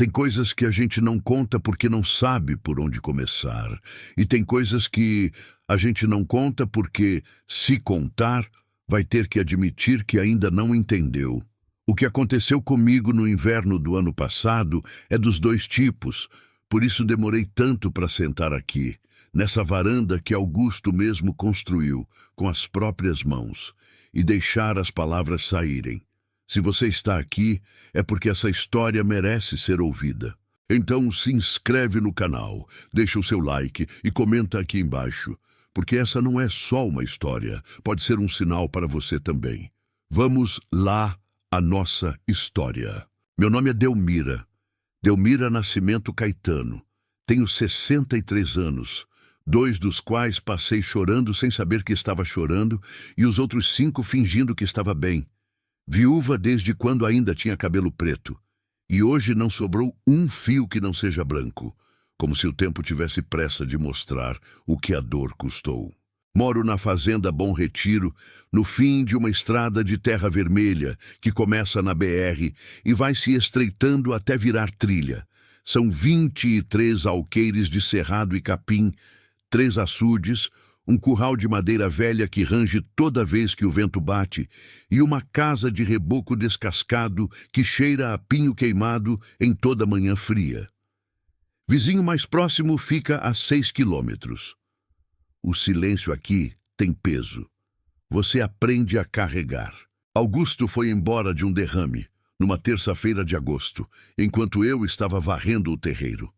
Tem coisas que a gente não conta porque não sabe por onde começar. E tem coisas que a gente não conta porque, se contar, vai ter que admitir que ainda não entendeu. O que aconteceu comigo no inverno do ano passado é dos dois tipos, por isso demorei tanto para sentar aqui, nessa varanda que Augusto mesmo construiu, com as próprias mãos, e deixar as palavras saírem. Se você está aqui, é porque essa história merece ser ouvida. Então se inscreve no canal, deixa o seu like e comenta aqui embaixo, porque essa não é só uma história, pode ser um sinal para você também. Vamos lá à nossa história. Meu nome é Delmira Nascimento Caetano. Tenho 63 anos, 2 dos quais passei chorando sem saber que estava chorando e os outros 5 fingindo que estava bem. Viúva desde quando ainda tinha cabelo preto. E hoje não sobrou um fio que não seja branco, como se o tempo tivesse pressa de mostrar o que a dor custou. Moro na fazenda Bom Retiro, no fim de uma estrada de terra vermelha que começa na BR e vai se estreitando até virar trilha. São 23 alqueires de cerrado e capim, 3 açudes, um curral de madeira velha que range toda vez que o vento bate e uma casa de reboco descascado que cheira a pinho queimado em toda manhã fria. Vizinho mais próximo fica a 6 quilômetros. O silêncio aqui tem peso. Você aprende a carregar. Augusto foi embora de um derrame, numa terça-feira de agosto, enquanto eu estava varrendo o terreiro.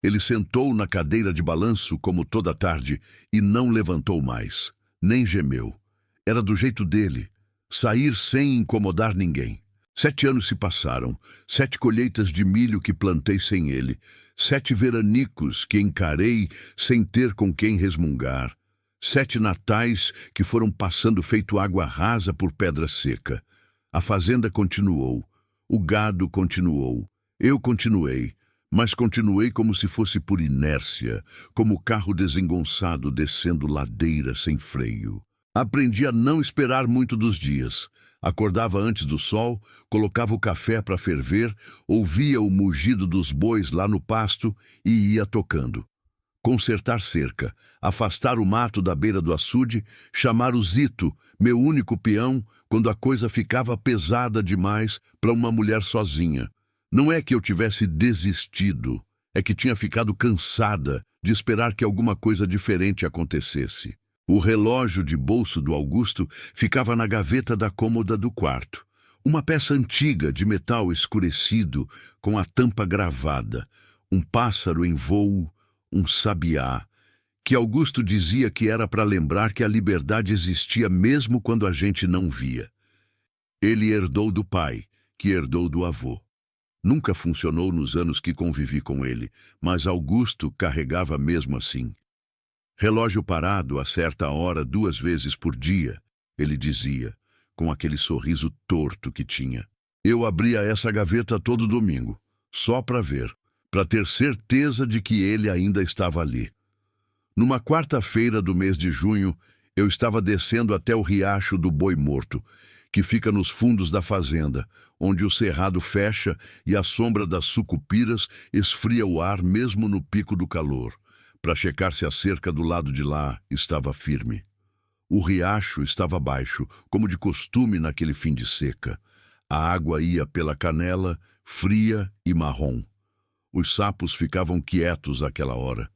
Ele sentou na cadeira de balanço como toda tarde e não levantou mais, nem gemeu. Era do jeito dele, sair sem incomodar ninguém. 7 anos se passaram, 7 colheitas de milho que plantei sem ele, 7 veranicos que encarei sem ter com quem resmungar, 7 natais que foram passando feito água rasa por pedra seca. A fazenda continuou, o gado continuou, eu continuei, mas continuei como se fosse por inércia, como carro desengonçado descendo ladeira sem freio. Aprendi a não esperar muito dos dias. Acordava antes do sol, colocava o café para ferver, ouvia o mugido dos bois lá no pasto e ia tocando. Consertar cerca, afastar o mato da beira do açude, chamar o Zito, meu único peão, quando a coisa ficava pesada demais para uma mulher sozinha. Não é que eu tivesse desistido, é que tinha ficado cansada de esperar que alguma coisa diferente acontecesse. O relógio de bolso do Augusto ficava na gaveta da cômoda do quarto. Uma peça antiga de metal escurecido, com a tampa gravada, um pássaro em voo, um sabiá, que Augusto dizia que era para lembrar que a liberdade existia mesmo quando a gente não via. Ele herdou do pai, que herdou do avô. Nunca funcionou nos anos que convivi com ele, mas Augusto carregava mesmo assim. Relógio parado a certa hora 2 vezes por dia, ele dizia, com aquele sorriso torto que tinha. Eu abria essa gaveta todo domingo, só para ver, para ter certeza de que ele ainda estava ali. Numa quarta-feira do mês de junho, eu estava descendo até o riacho do Boi Morto, que fica nos fundos da fazenda, onde o cerrado fecha e a sombra das sucupiras esfria o ar mesmo no pico do calor, para checar se a cerca do lado de lá estava firme. O riacho estava baixo, como de costume naquele fim de seca. A água ia pela canela, fria e marrom. Os sapos ficavam quietos àquela hora.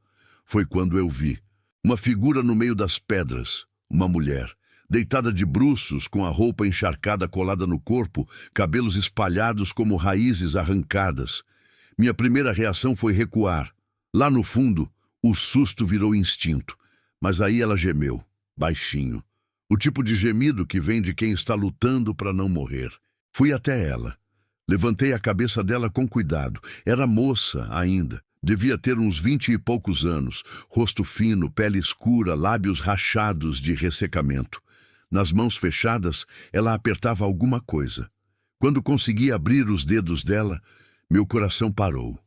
Foi quando eu vi uma figura no meio das pedras, uma mulher, deitada de bruços, com a roupa encharcada colada no corpo, cabelos espalhados como raízes arrancadas. Minha primeira reação foi recuar. Lá no fundo, o susto virou instinto, mas aí ela gemeu, baixinho. O tipo de gemido que vem de quem está lutando para não morrer. Fui até ela. Levantei a cabeça dela com cuidado. Era moça ainda. Devia ter uns 20 e poucos anos. Rosto fino, pele escura, lábios rachados de ressecamento. Nas mãos fechadas, ela apertava alguma coisa. Quando consegui abrir os dedos dela, meu coração parou.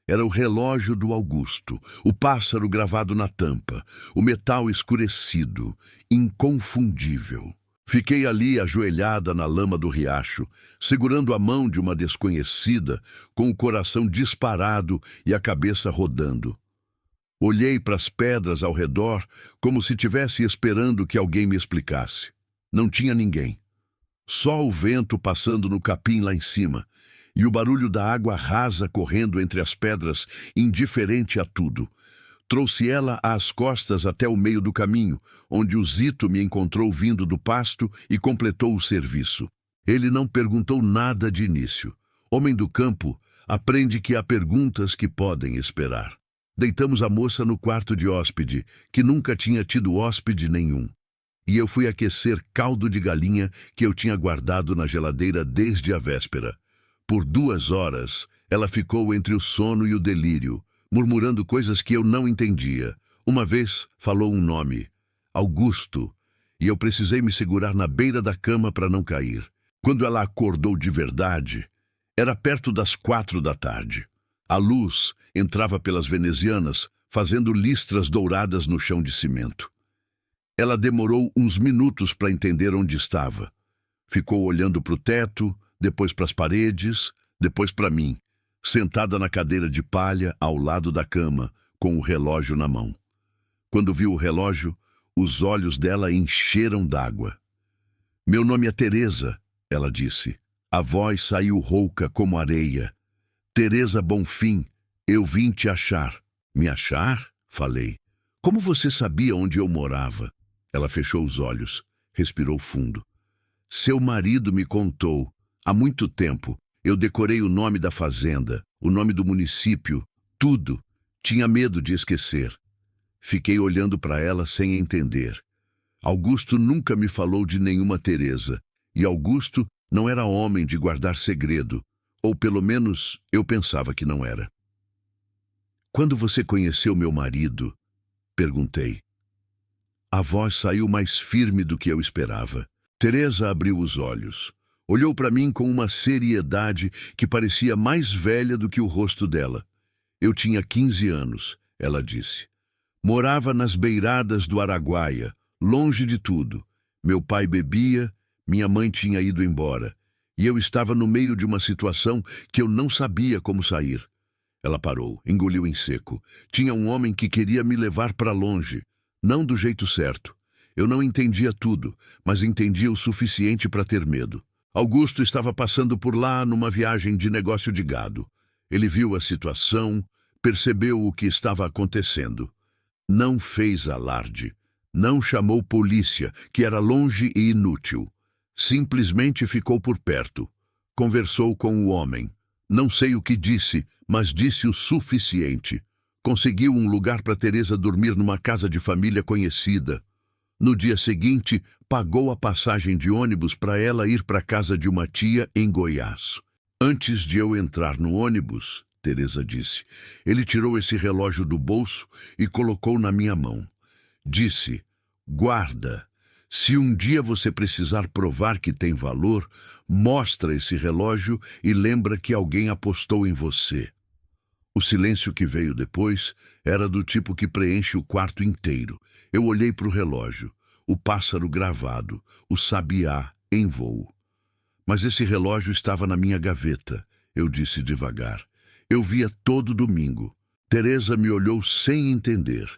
Era o relógio do Augusto, o pássaro gravado na tampa, o metal escurecido, inconfundível. Fiquei ali ajoelhada na lama do riacho, segurando a mão de uma desconhecida, com o coração disparado e a cabeça rodando. Olhei para as pedras ao redor, como se tivesse esperando que alguém me explicasse. Não tinha ninguém. Só o vento passando no capim lá em cima, e o barulho da água rasa correndo entre as pedras, indiferente a tudo. Trouxe ela às costas até o meio do caminho, onde o Zito me encontrou vindo do pasto e completou o serviço. Ele não perguntou nada de início. Homem do campo aprende que há perguntas que podem esperar. Deitamos a moça no quarto de hóspede, que nunca tinha tido hóspede nenhum. E eu fui aquecer caldo de galinha que eu tinha guardado na geladeira desde a véspera. Por 2 horas, ela ficou entre o sono e o delírio, murmurando coisas que eu não entendia. Uma vez falou um nome, Augusto, e eu precisei me segurar na beira da cama para não cair. Quando ela acordou de verdade, era perto das 4 da tarde. A luz entrava pelas venezianas, fazendo listras douradas no chão de cimento. Ela demorou uns minutos para entender onde estava. Ficou olhando para o teto, depois para as paredes, depois para mim, sentada na cadeira de palha ao lado da cama, com o relógio na mão. Quando viu o relógio, os olhos dela encheram d'água. Meu nome é Teresa, ela disse. A voz saiu rouca como areia. Teresa Bonfim, eu vim te achar. Me achar? Falei. Como você sabia onde eu morava? Ela fechou os olhos, respirou fundo. Seu marido me contou. Há muito tempo, eu decorei o nome da fazenda, o nome do município, tudo. Tinha medo de esquecer. Fiquei olhando para ela sem entender. Augusto nunca me falou de nenhuma Teresa, e Augusto não era homem de guardar segredo, ou pelo menos eu pensava que não era. Quando você conheceu meu marido? Perguntei. A voz saiu mais firme do que eu esperava. Teresa abriu os olhos. Olhou para mim com uma seriedade que parecia mais velha do que o rosto dela. Eu tinha 15 anos, ela disse. Morava nas beiradas do Araguaia, longe de tudo. Meu pai bebia, minha mãe tinha ido embora. E eu estava no meio de uma situação que eu não sabia como sair. Ela parou, engoliu em seco. Tinha um homem que queria me levar para longe. Não do jeito certo. Eu não entendia tudo, mas entendia o suficiente para ter medo. Augusto estava passando por lá numa viagem de negócio de gado. Ele viu a situação, percebeu o que estava acontecendo. Não fez alarde. Não chamou polícia, que era longe e inútil. Simplesmente ficou por perto. Conversou com o homem. Não sei o que disse, mas disse o suficiente. Conseguiu um lugar para Teresa dormir numa casa de família conhecida. No dia seguinte, pagou a passagem de ônibus para ela ir para a casa de uma tia em Goiás. Antes de eu entrar no ônibus, Teresa disse, ele tirou esse relógio do bolso e colocou na minha mão. Disse, guarda. Se um dia você precisar provar que tem valor, mostra esse relógio e lembra que alguém apostou em você. O silêncio que veio depois era do tipo que preenche o quarto inteiro. Eu olhei para o relógio, o pássaro gravado, o sabiá em voo. Mas esse relógio estava na minha gaveta, eu disse devagar. Eu via todo domingo. Teresa me olhou sem entender.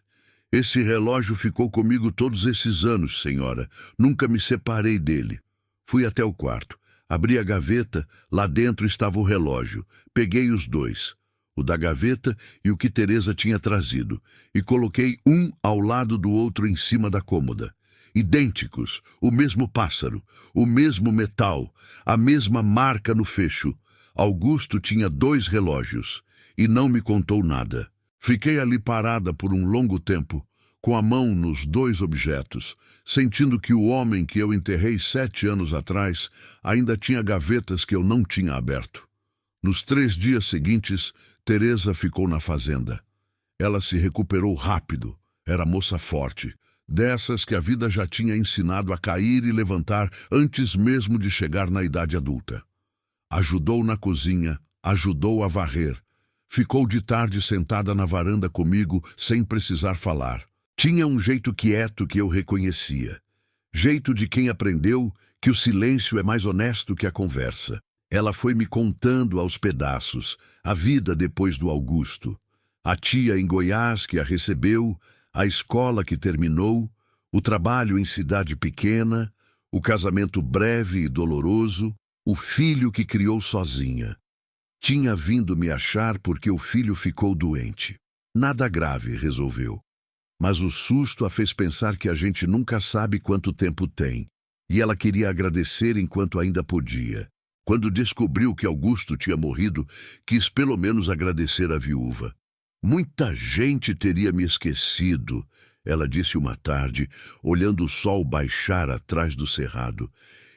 Esse relógio ficou comigo todos esses anos, senhora. Nunca me separei dele. Fui até o quarto. Abri a gaveta, lá dentro estava o relógio. Peguei os dois, o da gaveta e o que Teresa tinha trazido, e coloquei um ao lado do outro em cima da cômoda. Idênticos, o mesmo pássaro, o mesmo metal, a mesma marca no fecho. Augusto tinha 2 relógios e não me contou nada. Fiquei ali parada por um longo tempo, com a mão nos 2 objetos, sentindo que o homem que eu enterrei 7 anos atrás ainda tinha gavetas que eu não tinha aberto. Nos 3 dias seguintes, Teresa ficou na fazenda. Ela se recuperou rápido. Era moça forte, dessas que a vida já tinha ensinado a cair e levantar antes mesmo de chegar na idade adulta. Ajudou na cozinha, ajudou a varrer. Ficou de tarde sentada na varanda comigo sem precisar falar. Tinha um jeito quieto que eu reconhecia. Jeito de quem aprendeu que o silêncio é mais honesto que a conversa. Ela foi me contando aos pedaços a vida depois do Augusto. A tia em Goiás que a recebeu, a escola que terminou, o trabalho em cidade pequena, o casamento breve e doloroso, o filho que criou sozinha. Tinha vindo me achar porque o filho ficou doente. Nada grave, resolveu. Mas o susto a fez pensar que a gente nunca sabe quanto tempo tem. E ela queria agradecer enquanto ainda podia. Quando descobriu que Augusto tinha morrido, quis pelo menos agradecer à viúva. Muita gente teria me esquecido, ela disse uma tarde, olhando o sol baixar atrás do cerrado.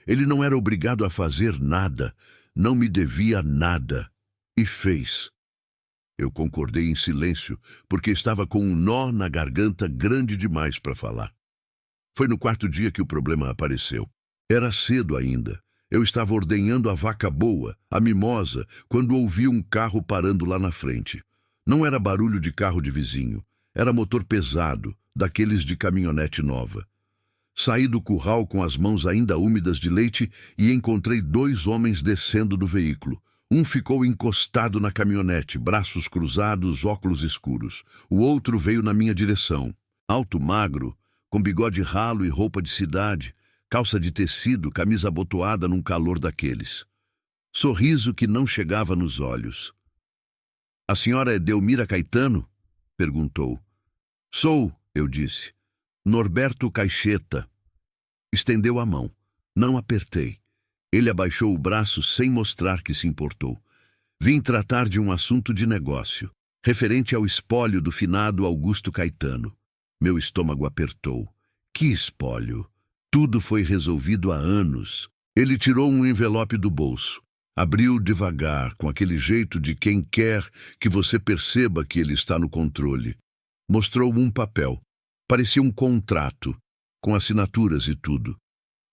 Ele não era obrigado a fazer nada, não me devia nada. E fez. Eu concordei em silêncio, porque estava com um nó na garganta grande demais para falar. Foi no quarto dia que o problema apareceu. Era cedo ainda. Eu estava ordenhando a vaca boa, a mimosa, quando ouvi um carro parando lá na frente. Não era barulho de carro de vizinho. Era motor pesado, daqueles de caminhonete nova. Saí do curral com as mãos ainda úmidas de leite e encontrei 2 homens descendo do veículo. Um ficou encostado na caminhonete, braços cruzados, óculos escuros. O outro veio na minha direção. Alto, magro, com bigode ralo e roupa de cidade, calça de tecido, camisa abotoada num calor daqueles. Sorriso que não chegava nos olhos. "A senhora é Delmira Caetano?" perguntou. "Sou", eu disse. "Norberto Caixeta." Estendeu a mão. Não apertei. Ele abaixou o braço sem mostrar que se importou. Vim tratar de um assunto de negócio, referente ao espólio do finado Augusto Caetano. Meu estômago apertou. Que espólio? Tudo foi resolvido há anos. Ele tirou um envelope do bolso. Abriu devagar, com aquele jeito de quem quer que você perceba que ele está no controle. Mostrou um papel. Parecia um contrato, com assinaturas e tudo.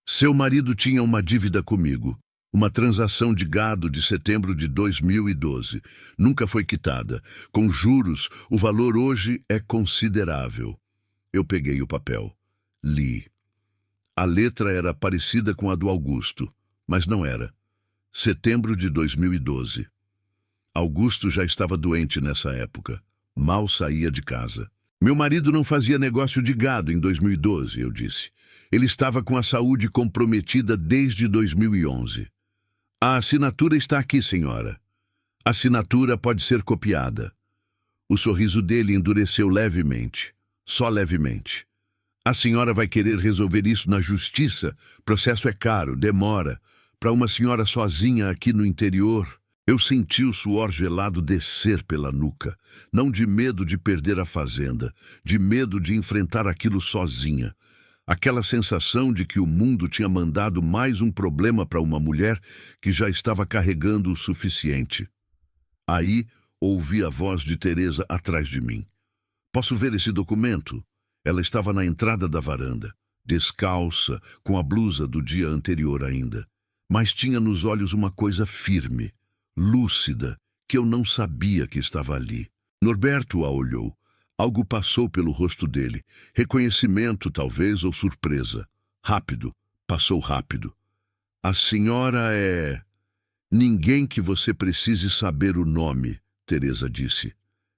Seu marido tinha uma dívida comigo, uma transação de gado de setembro de 2012. Nunca foi quitada. Com juros, o valor hoje é considerável. Eu peguei o papel. Li. A letra era parecida com a do Augusto, mas não era. Setembro de 2012. Augusto já estava doente nessa época. Mal saía de casa. Meu marido não fazia negócio de gado em 2012, eu disse. Ele estava com a saúde comprometida desde 2011. A assinatura está aqui, senhora. A assinatura pode ser copiada. O sorriso dele endureceu levemente, só levemente. A senhora vai querer resolver isso na justiça? Processo é caro, demora. Para uma senhora sozinha aqui no interior... Eu senti o suor gelado descer pela nuca, não de medo de perder a fazenda, de medo de enfrentar aquilo sozinha. Aquela sensação de que o mundo tinha mandado mais um problema para uma mulher que já estava carregando o suficiente. Aí ouvi a voz de Teresa atrás de mim. "Posso ver esse documento?" Ela estava na entrada da varanda, descalça, com a blusa do dia anterior ainda. Mas tinha nos olhos uma coisa firme, lúcida, que eu não sabia que estava ali. Norberto a olhou. Algo passou pelo rosto dele. Reconhecimento, talvez, ou surpresa. Rápido. Passou rápido. "A senhora é... Ninguém que você precise saber o nome", Teresa disse.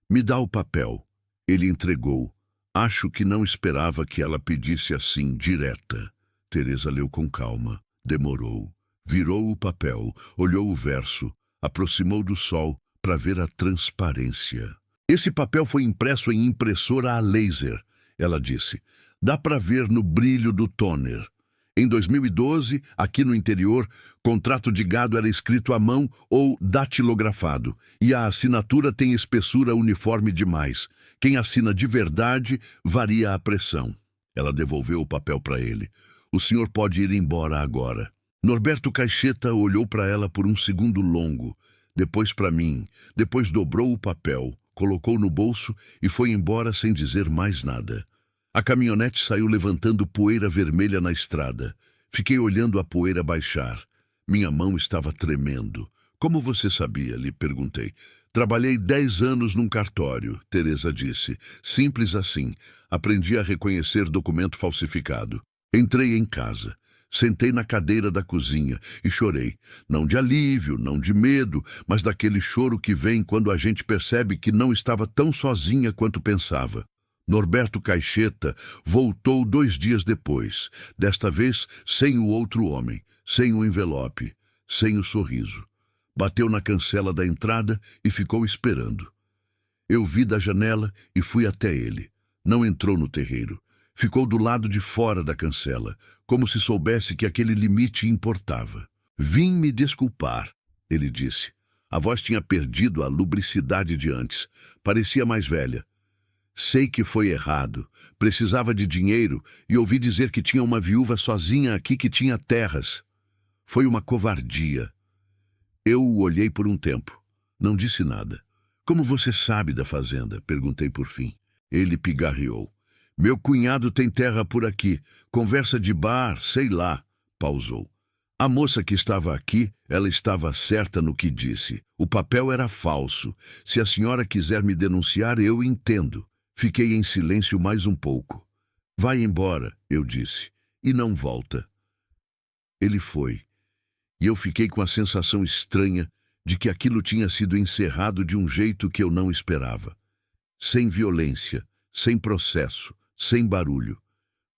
"Me dá o papel." Ele entregou. Acho que não esperava que ela pedisse assim, direta. Teresa leu com calma. Demorou. Virou o papel, olhou o verso. Aproximou do sol para ver a transparência. "Esse papel foi impresso em impressora a laser", ela disse. "Dá para ver no brilho do toner. Em 2012, aqui no interior, contrato de gado era escrito à mão ou datilografado, e a assinatura tem espessura uniforme demais. Quem assina de verdade varia a pressão." Ela devolveu o papel para ele. "O senhor pode ir embora agora." Norberto Caixeta olhou para ela por um segundo longo, depois para mim, depois dobrou o papel, colocou no bolso e foi embora sem dizer mais nada. A caminhonete saiu levantando poeira vermelha na estrada. Fiquei olhando a poeira baixar. Minha mão estava tremendo. "Como você sabia?" lhe perguntei. "Trabalhei 10 anos num cartório", Teresa disse. "Simples assim. Aprendi a reconhecer documento falsificado." Entrei em casa. Sentei na cadeira da cozinha e chorei, não de alívio, não de medo, mas daquele choro que vem quando a gente percebe que não estava tão sozinha quanto pensava. Norberto Caixeta voltou 2 dias depois, desta vez sem o outro homem, sem o envelope, sem o sorriso. Bateu na cancela da entrada e ficou esperando. Eu vi da janela e fui até ele. Não entrou no terreiro. Ficou do lado de fora da cancela, como se soubesse que aquele limite importava. Vim me desculpar, ele disse. A voz tinha perdido a lubricidade de antes. Parecia mais velha. Sei que foi errado. Precisava de dinheiro e ouvi dizer que tinha uma viúva sozinha aqui que tinha terras. Foi uma covardia. Eu o olhei por um tempo. Não disse nada. Como você sabe da fazenda? Perguntei por fim. Ele pigarreou. Meu cunhado tem terra por aqui. Conversa de bar, sei lá. Pausou. A moça que estava aqui, ela estava certa no que disse. O papel era falso. Se a senhora quiser me denunciar, eu entendo. Fiquei em silêncio mais um pouco. Vai embora, eu disse, e não volta. Ele foi. E eu fiquei com a sensação estranha de que aquilo tinha sido encerrado de um jeito que eu não esperava. Sem violência, sem processo, sem barulho.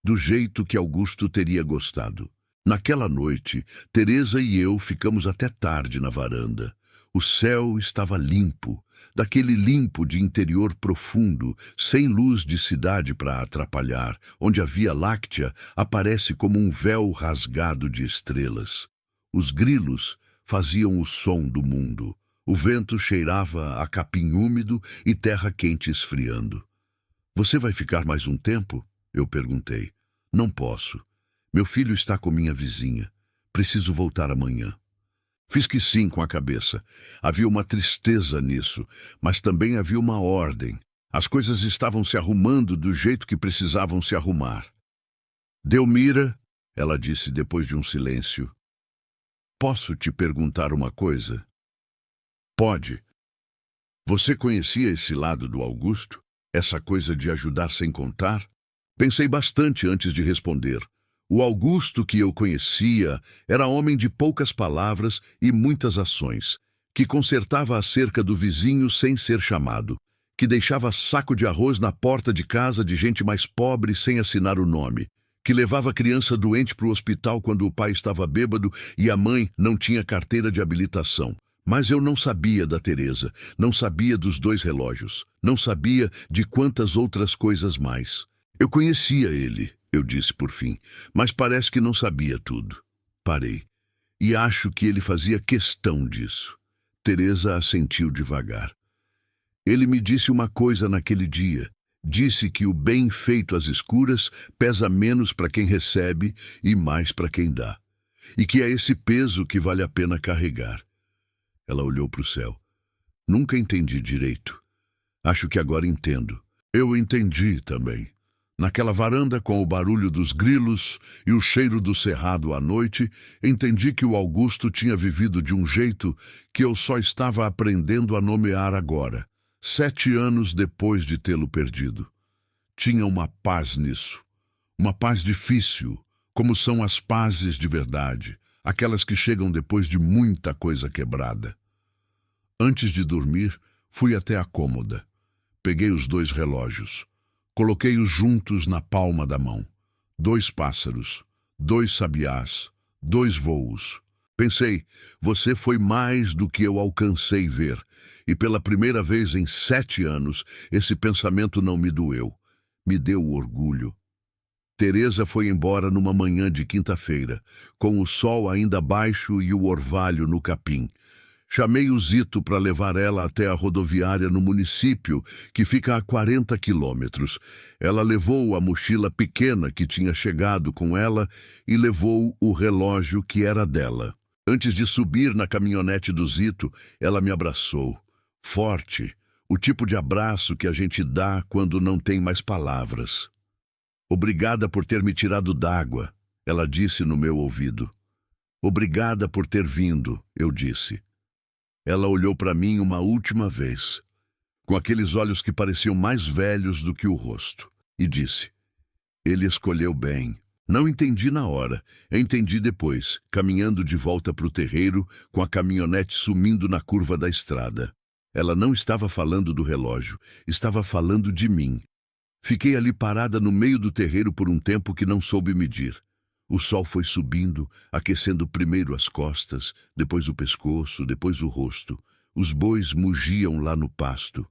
Do jeito que Augusto teria gostado. Naquela noite, Teresa e eu ficamos até tarde na varanda. O céu estava limpo, daquele limpo de interior profundo, sem luz de cidade para atrapalhar, onde a Via Láctea aparece como um véu rasgado de estrelas. Os grilos faziam o som do mundo. O vento cheirava a capim úmido e terra quente esfriando. Você vai ficar mais um tempo? Eu perguntei. Não posso. Meu filho está com minha vizinha. Preciso voltar amanhã. Fiz que sim com a cabeça. Havia uma tristeza nisso, mas também havia uma ordem. As coisas estavam se arrumando do jeito que precisavam se arrumar. Delmira, ela disse depois de um silêncio. Posso te perguntar uma coisa? Pode. Você conhecia esse lado do Augusto? Essa coisa de ajudar sem contar? Pensei bastante antes de responder. O Augusto que eu conhecia era homem de poucas palavras e muitas ações, que consertava a cerca do vizinho sem ser chamado, que deixava saco de arroz na porta de casa de gente mais pobre sem assinar o nome, que levava a criança doente para o hospital quando o pai estava bêbado e a mãe não tinha carteira de habilitação. Mas eu não sabia da Teresa, não sabia dos 2 relógios, não sabia de quantas outras coisas mais. Eu conhecia ele, eu disse por fim, mas parece que não sabia tudo. Parei. E acho que ele fazia questão disso. Teresa assentiu devagar. Ele me disse uma coisa naquele dia. Disse que o bem feito às escuras pesa menos para quem recebe e mais para quem dá. E que é esse peso que vale a pena carregar. Ela olhou para o céu. Nunca entendi direito. Acho que agora entendo. Eu entendi também. Naquela varanda com o barulho dos grilos e o cheiro do cerrado à noite, entendi que o Augusto tinha vivido de um jeito que eu só estava aprendendo a nomear agora, 7 anos depois de tê-lo perdido. Tinha uma paz nisso. Uma paz difícil, como são as pazes de verdade, aquelas que chegam depois de muita coisa quebrada. Antes de dormir, fui até a cômoda. Peguei os 2 relógios. Coloquei-os juntos na palma da mão. 2 pássaros, 2 sabiás, 2 voos. Pensei, você foi mais do que eu alcancei ver. E pela primeira vez em 7 anos, esse pensamento não me doeu. Me deu orgulho. Teresa foi embora numa manhã de quinta-feira, com o sol ainda baixo e o orvalho no capim. Chamei o Zito para levar ela até a rodoviária no município, que fica a 40 quilômetros. Ela levou a mochila pequena que tinha chegado com ela e levou o relógio que era dela. Antes de subir na caminhonete do Zito, ela me abraçou. Forte, o tipo de abraço que a gente dá quando não tem mais palavras. Obrigada por ter me tirado d'água, ela disse no meu ouvido. Obrigada por ter vindo, eu disse. Ela olhou para mim uma última vez, com aqueles olhos que pareciam mais velhos do que o rosto, e disse, ele escolheu bem. Não entendi na hora, entendi depois, caminhando de volta para o terreiro, com a caminhonete sumindo na curva da estrada. Ela não estava falando do relógio, estava falando de mim. Fiquei ali parada no meio do terreiro por um tempo que não soube medir. O sol foi subindo, aquecendo primeiro as costas, depois o pescoço, depois o rosto. Os bois mugiam lá no pasto.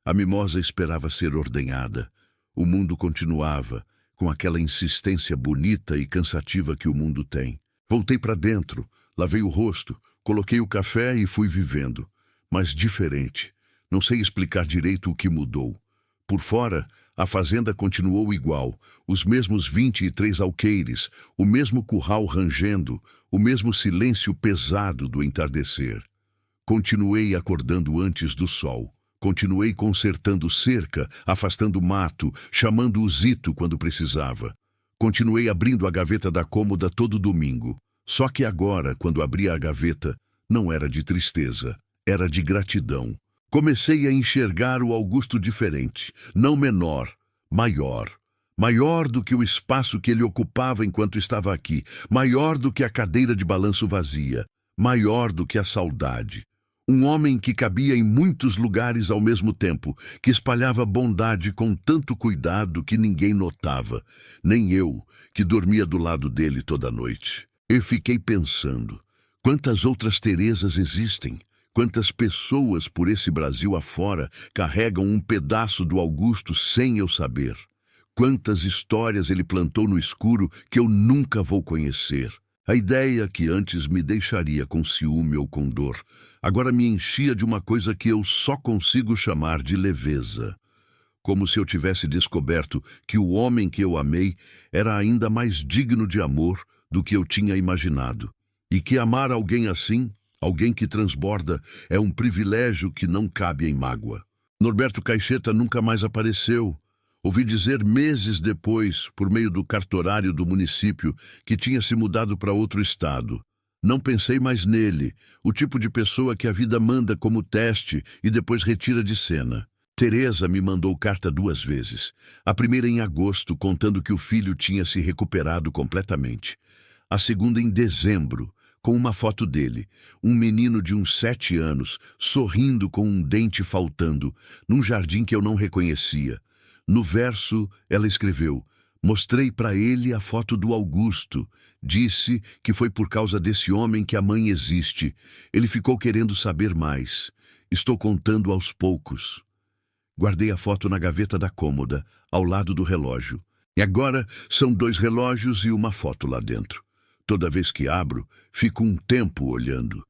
A mimosa esperava ser ordenhada. O mundo continuava, com aquela insistência bonita e cansativa que o mundo tem. Voltei para dentro, lavei o rosto, coloquei o café e fui vivendo. Mas diferente. Não sei explicar direito o que mudou. Por fora, a fazenda continuou igual, os mesmos 23 alqueires, o mesmo curral rangendo, o mesmo silêncio pesado do entardecer. Continuei acordando antes do sol. Continuei consertando cerca, afastando mato, chamando o Zito quando precisava. Continuei abrindo a gaveta da cômoda todo domingo. Só que agora, quando abria a gaveta, não era de tristeza, era de gratidão. Comecei a enxergar o Augusto diferente, não menor, maior. Maior do que o espaço que ele ocupava enquanto estava aqui, maior do que a cadeira de balanço vazia, maior do que a saudade. Um homem que cabia em muitos lugares ao mesmo tempo, que espalhava bondade com tanto cuidado que ninguém notava, nem eu, que dormia do lado dele toda noite. Eu fiquei pensando, quantas outras Terezas existem? Quantas pessoas por esse Brasil afora carregam um pedaço do Augusto sem eu saber? Quantas histórias ele plantou no escuro que eu nunca vou conhecer? A ideia que antes me deixaria com ciúme ou com dor, agora me enchia de uma coisa que eu só consigo chamar de leveza. Como se eu tivesse descoberto que o homem que eu amei era ainda mais digno de amor do que eu tinha imaginado. E que amar alguém assim, alguém que transborda, é um privilégio que não cabe em mágoa. Norberto Caixeta nunca mais apareceu. Ouvi dizer meses depois, por meio do cartorário do município, que tinha se mudado para outro estado. Não pensei mais nele, o tipo de pessoa que a vida manda como teste e depois retira de cena. Tereza me mandou carta 2 vezes. A primeira em agosto, contando que o filho tinha se recuperado completamente. A segunda em dezembro, com uma foto dele, um menino de uns 7 anos, sorrindo com um dente faltando, num jardim que eu não reconhecia. No verso, ela escreveu: mostrei para ele a foto do Augusto. Disse que foi por causa desse homem que a mãe existe. Ele ficou querendo saber mais. Estou contando aos poucos. Guardei a foto na gaveta da cômoda, ao lado do relógio. E agora são 2 relógios e uma foto lá dentro. Toda vez que abro, fico um tempo olhando.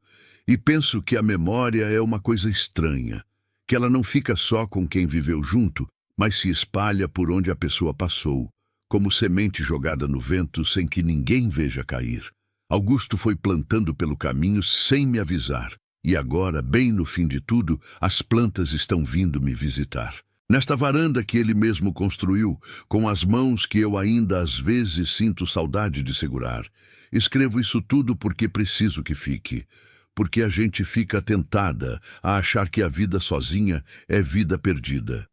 E penso que a memória é uma coisa estranha, que ela não fica só com quem viveu junto, mas se espalha por onde a pessoa passou, como semente jogada no vento sem que ninguém veja cair. Augusto foi plantando pelo caminho sem me avisar, e agora, bem no fim de tudo, as plantas estão vindo me visitar. Nesta varanda que ele mesmo construiu, com as mãos que eu ainda às vezes sinto saudade de segurar. Escrevo isso tudo porque preciso que fique, porque a gente fica tentada a achar que a vida sozinha é vida perdida.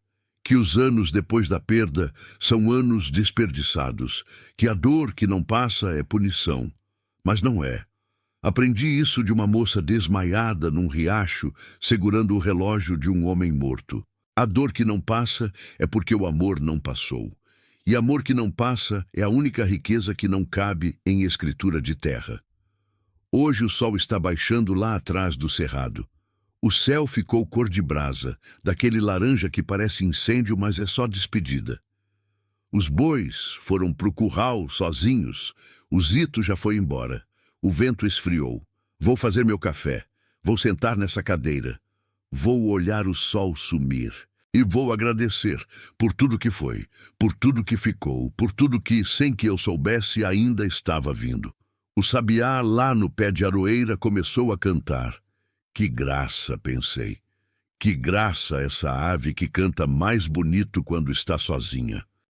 Que os anos depois da perda são anos desperdiçados, que a dor que não passa é punição. Mas não é. Aprendi isso de uma moça desmaiada num riacho, segurando o relógio de um homem morto. A dor que não passa é porque o amor não passou. E amor que não passa é a única riqueza que não cabe em escritura de terra. Hoje o sol está baixando lá atrás do cerrado. O céu ficou cor de brasa, daquele laranja que parece incêndio, mas é só despedida. Os bois foram pro curral sozinhos. O Zito já foi embora. O vento esfriou. Vou fazer meu café. Vou sentar nessa cadeira. Vou olhar o sol sumir. E vou agradecer por tudo que foi, por tudo que ficou, por tudo que, sem que eu soubesse, ainda estava vindo. O sabiá lá no pé de aroeira começou a cantar. Que graça, pensei. Que graça essa ave que canta mais bonito quando está sozinha.